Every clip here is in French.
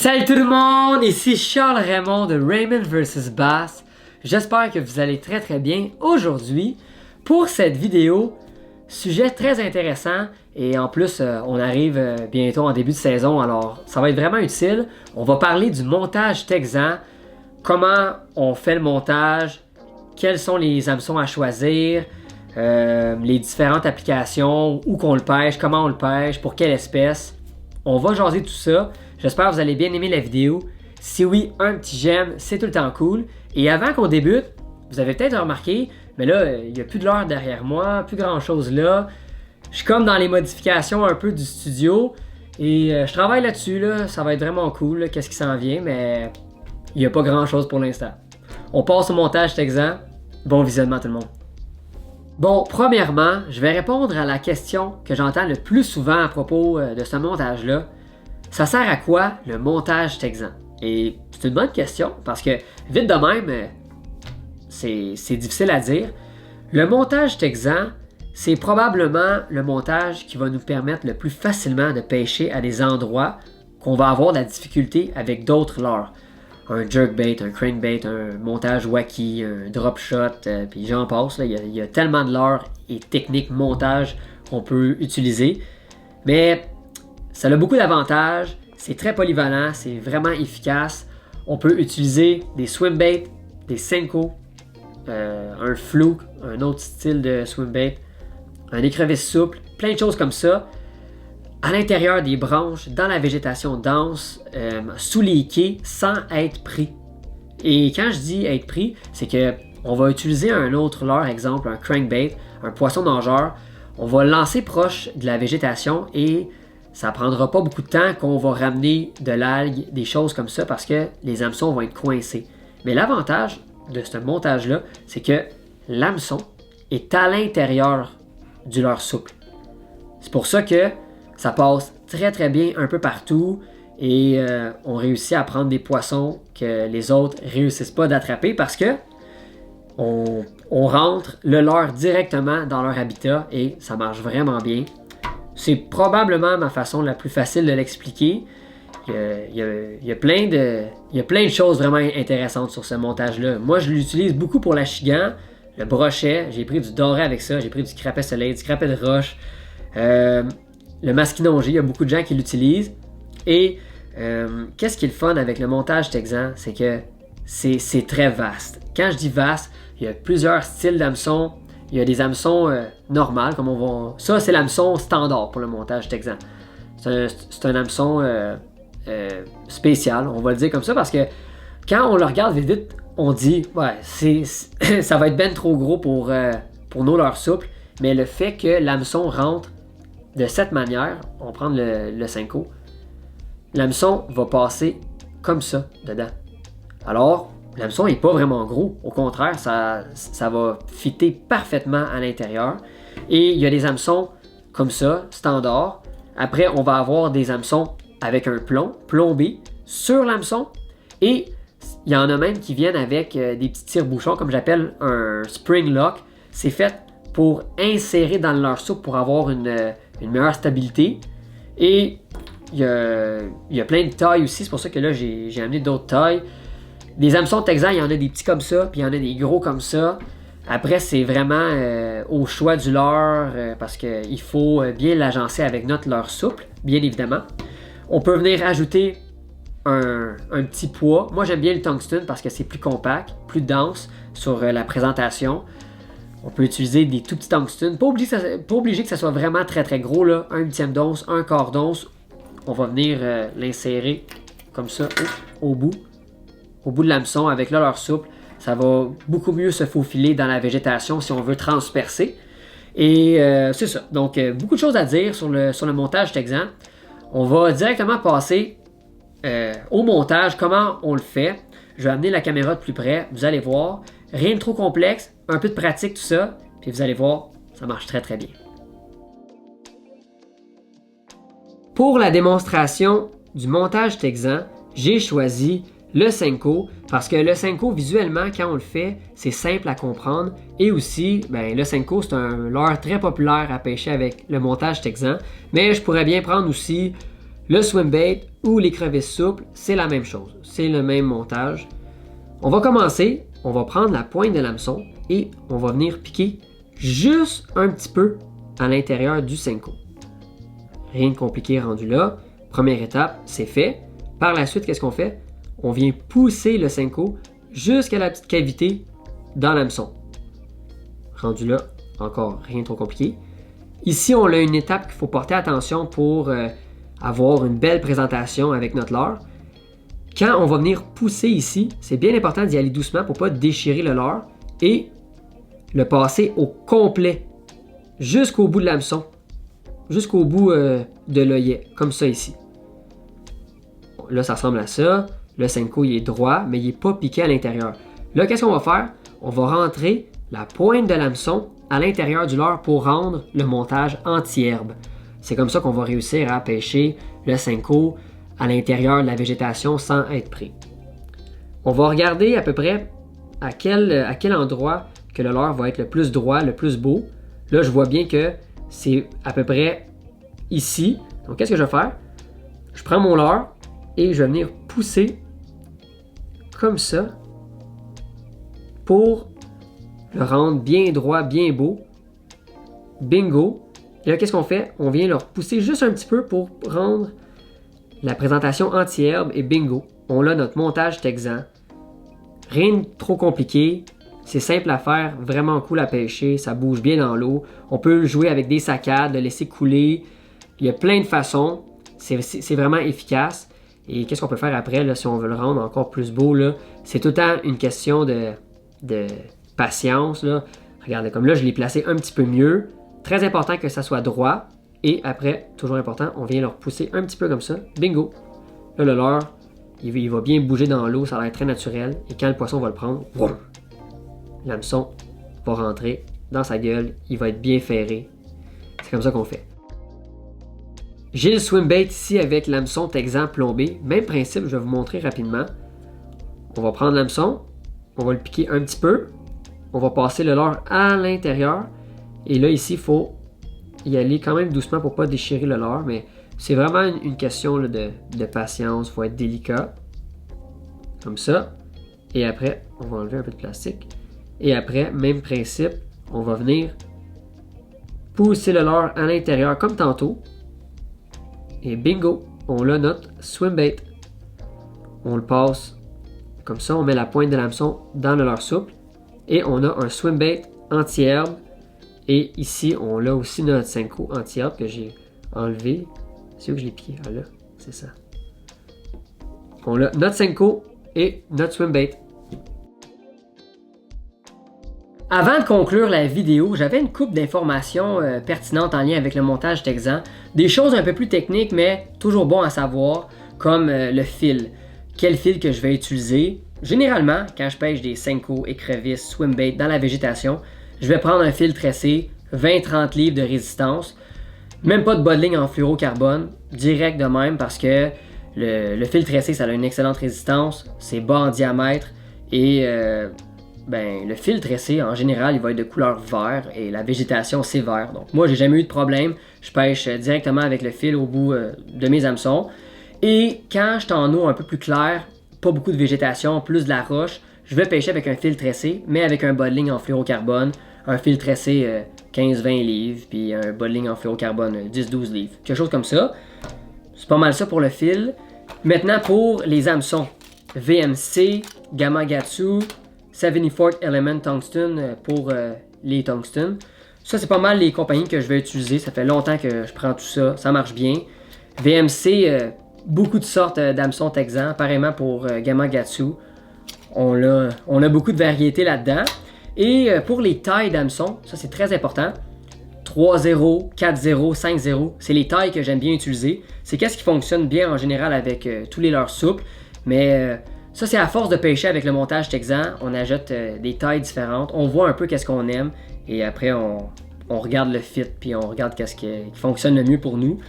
Salut tout le monde, ici Charles Raymond de Raymond vs Bass. J'espère que vous allez très bien aujourd'hui pour cette vidéo. Sujet très intéressant et en plus on arrive bientôt en début de saison, alors ça va être vraiment utile. On va parler du montage texan, comment on fait le montage, quels sont les hameçons à choisir, les différentes applications, où qu'on le pêche, comment on le pêche, pour quelle espèce. On va jaser tout ça. J'espère que vous allez bien aimer la vidéo. Si oui, un petit j'aime, c'est tout le temps cool. Et avant qu'on débute, vous avez peut-être remarqué, mais là, il n'y a plus de l'heure derrière moi, plus grand chose là. Je suis comme dans les modifications un peu du studio. Et je travaille là-dessus, là. Ça va être vraiment cool, qu'est-ce qui s'en vient, mais il n'y a pas grand chose pour l'instant. On passe au montage texan. Bon visionnement tout le monde. Bon, premièrement, je vais répondre à la question que j'entends le plus souvent à propos de ce montage-là. Ça sert à quoi le montage texan? Et c'est une bonne question parce que vite de même, c'est difficile à dire. Le montage texan, c'est probablement le montage qui va nous permettre le plus facilement de pêcher à des endroits qu'on va avoir de la difficulté avec d'autres leurres. Un jerkbait, un crankbait, un montage wacky, un drop shot, puis j'en passe. Là, il y a tellement de leurres et techniques montage qu'on peut utiliser. Mais ça a beaucoup d'avantages, c'est très polyvalent, c'est vraiment efficace. On peut utiliser des swimbaits, des Senko, un fluke, un autre style de swimbait, un écrevisse souple, plein de choses comme ça. À l'intérieur des branches, dans la végétation dense, sous les quais, sans être pris. Et quand je dis être pris, c'est que on va utiliser un autre leurre, exemple un crankbait, un poisson nageur. On va le lancer proche de la végétation et ça prendra pas beaucoup de temps qu'on va ramener de l'algue, des choses comme ça, parce que les hameçons vont être coincés. Mais l'avantage de ce montage-là, c'est que l'hameçon est à l'intérieur du leurre souple. C'est pour ça que ça passe très bien un peu partout et on réussit à prendre des poissons que les autres réussissent pas d'attraper parce que on rentre le leurre directement dans leur habitat et ça marche vraiment bien. C'est probablement ma façon la plus facile de l'expliquer. Il y a plein de choses vraiment intéressantes sur ce montage-là. Moi, je l'utilise beaucoup pour l'achigan, le brochet. J'ai pris du doré avec ça, j'ai pris du crapet soleil, du crapet de roche. Le masquinongé, il y a beaucoup de gens qui l'utilisent. Et qu'est-ce qui est le fun avec le montage texan, c'est que c'est très vaste. Quand je dis vaste, il y a plusieurs styles d'hameçons. Il y a des hameçons normales, comme on va... Ça, c'est l'hameçon standard pour le montage texan. C'est un hameçon spécial, on va le dire comme ça, parce que quand on le regarde vite, on dit, ouais, ça va être ben trop gros pour nos leurres souples, mais le fait que l'hameçon rentre de cette manière, on prend le Senko, l'hameçon va passer comme ça dedans. Alors, l'hameçon n'est pas vraiment gros, au contraire, ça va fitter parfaitement à l'intérieur. Et il y a des hameçons comme ça, standard. Après, on va avoir des hameçons avec un plomb, plombé, sur l'hameçon. Et il y en a même qui viennent avec des petits tire-bouchons, comme j'appelle un spring lock. C'est fait pour insérer dans le leurre souple pour avoir une meilleure stabilité. Et il y a plein de tailles aussi, c'est pour ça que là, j'ai amené d'autres tailles. Des hameçons texans, il y en a des petits comme ça, puis il y en a des gros comme ça. Après, c'est vraiment au choix du leurre, parce qu'il faut bien l'agencer avec notre leurre souple, bien évidemment. On peut venir ajouter un petit poids. Moi, j'aime bien le tungsten parce que c'est plus compact, plus dense sur la présentation. On peut utiliser des tout petits tungsten. Pas obligé que ça soit vraiment très gros, là. 1/8 d'once, 1/4 d'once. On va venir l'insérer comme ça au bout de l'hameçon avec le leurre souple. Ça va beaucoup mieux se faufiler dans la végétation si on veut transpercer. Et c'est ça. Donc, beaucoup de choses à dire sur le montage texan. On va directement passer au montage, comment on le fait. Je vais amener la caméra de plus près. Vous allez voir. Rien de trop complexe. Un peu de pratique, tout ça. Puis vous allez voir, ça marche très bien. Pour la démonstration du montage texan, j'ai choisi le Senko, parce que le Senko, visuellement, quand on le fait, c'est simple à comprendre. Et aussi, le Senko, c'est un leurre très populaire à pêcher avec le montage texan. Mais je pourrais bien prendre aussi Le swim bait ou les crevisses souples, c'est la même chose. C'est le même montage. On va commencer, on va prendre la pointe de l'hameçon et on va venir piquer juste un petit peu à l'intérieur du Senko. Rien de compliqué rendu là. Première étape, c'est fait. Par la suite, qu'est-ce qu'on fait? On vient pousser le Senko jusqu'à la petite cavité dans l'hameçon. Rendu là, encore rien de trop compliqué. Ici, on a une étape qu'il faut porter attention pour avoir une belle présentation avec notre leurre. Quand on va venir pousser ici, c'est bien important d'y aller doucement pour ne pas déchirer le leurre et le passer au complet, jusqu'au bout de l'hameçon, jusqu'au bout de l'œillet, comme ça ici. Là, ça ressemble à ça. Le Senko, il est droit, mais il n'est pas piqué à l'intérieur. Là, qu'est-ce qu'on va faire? On va rentrer la pointe de l'hameçon à l'intérieur du leurre pour rendre le montage anti-herbe. C'est comme ça qu'on va réussir à pêcher le Senko à l'intérieur de la végétation sans être pris. On va regarder à peu près à quel endroit que le leurre va être le plus droit, le plus beau. Là, je vois bien que c'est à peu près ici. Donc, qu'est-ce que je vais faire? Je prends mon leurre et je vais venir pousser comme ça pour le rendre bien droit, bien beau. Bingo! Et là, qu'est-ce qu'on fait? On vient le repousser juste un petit peu pour rendre la présentation anti-herbe et bingo! On a notre montage texan. Rien de trop compliqué. C'est simple à faire, vraiment cool à pêcher, ça bouge bien dans l'eau. On peut le jouer avec des saccades, le laisser couler. Il y a plein de façons. C'est vraiment efficace. Et qu'est-ce qu'on peut faire après, là, si on veut le rendre encore plus beau? C'est tout le temps une question de patience. Là. Regardez, comme là, je l'ai placé un petit peu mieux. Très important que ça soit droit. Et après, toujours important, on vient le repousser un petit peu comme ça. Bingo! Là, le leurre, il va bien bouger dans l'eau, ça a l'air très naturel. Et quand le poisson va le prendre, l'hameçon va rentrer dans sa gueule, il va être bien ferré. C'est comme ça qu'on fait. J'ai le swim bait ici avec l'hameçon texan plombé. Même principe, je vais vous montrer rapidement. On va prendre l'hameçon, on va le piquer un petit peu. On va passer le leurre à l'intérieur. Et là, ici, il faut y aller quand même doucement pour ne pas déchirer le leurre. Mais c'est vraiment une question là, de patience. Il faut être délicat. Comme ça. Et après, on va enlever un peu de plastique. Et après, même principe, on va venir pousser le leurre à l'intérieur comme tantôt. Et bingo, on a notre swim bait. On le passe comme ça, on met la pointe de l'hameçon dans le leurre souple. Et on a un swim bait anti-herbe. Et ici, on a aussi notre Senko anti-herbe que j'ai enlevé. C'est où que je l'ai piqué? Ah là, c'est ça. On a notre Senko et notre swim bait. Avant de conclure la vidéo, j'avais une couple d'informations pertinentes en lien avec le montage texan. Des choses un peu plus techniques, mais toujours bon à savoir, comme le fil. Quel fil que je vais utiliser? Généralement, quand je pêche des Senko, écrevisses, swim bait dans la végétation, je vais prendre un fil tressé, 20-30 livres de résistance. Même pas de bas de ligne en fluorocarbone, direct de même parce que le fil tressé, ça a une excellente résistance, c'est bas en diamètre et le fil tressé, en général, il va être de couleur vert et la végétation, c'est vert. Donc moi, j'ai jamais eu de problème. Je pêche directement avec le fil au bout de mes hameçons. Et quand je suis en eau un peu plus claire, pas beaucoup de végétation, plus de la roche, je vais pêcher avec un fil tressé, mais avec un bas de ligne en fluorocarbone. Un fil tressé 15-20 livres, puis un bas de ligne en fluorocarbone 10-12 livres. Quelque chose comme ça. C'est pas mal ça pour le fil. Maintenant, pour les hameçons. VMC, Gamakatsu, 74 Element Tungsten pour les tungsten. Ça, c'est pas mal les compagnies que je vais utiliser. Ça fait longtemps que je prends tout ça. Ça marche bien. VMC, beaucoup de sortes d'hameçons texans. Pareillement pour Gamakatsu. On a beaucoup de variétés là-dedans. Et pour les tailles d'hameçons, ça c'est très important. 3-0, 4-0, 5-0, c'est les tailles que j'aime bien utiliser. C'est qu'est-ce qui fonctionne bien en général avec tous les leurres souples. Mais ça c'est à force de pêcher avec le montage texan, on ajoute des tailles différentes. On voit un peu qu'est-ce qu'on aime. Et après on regarde le fit, puis on regarde qu'est-ce qui fonctionne le mieux pour nous.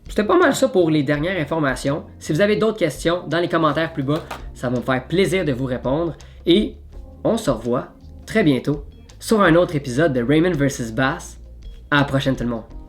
C'était pas mal ça pour les dernières informations. Si vous avez d'autres questions, dans les commentaires plus bas, ça va me faire plaisir de vous répondre. Et on se revoit très bientôt sur un autre épisode de Raymond vs Bass. À la prochaine tout le monde!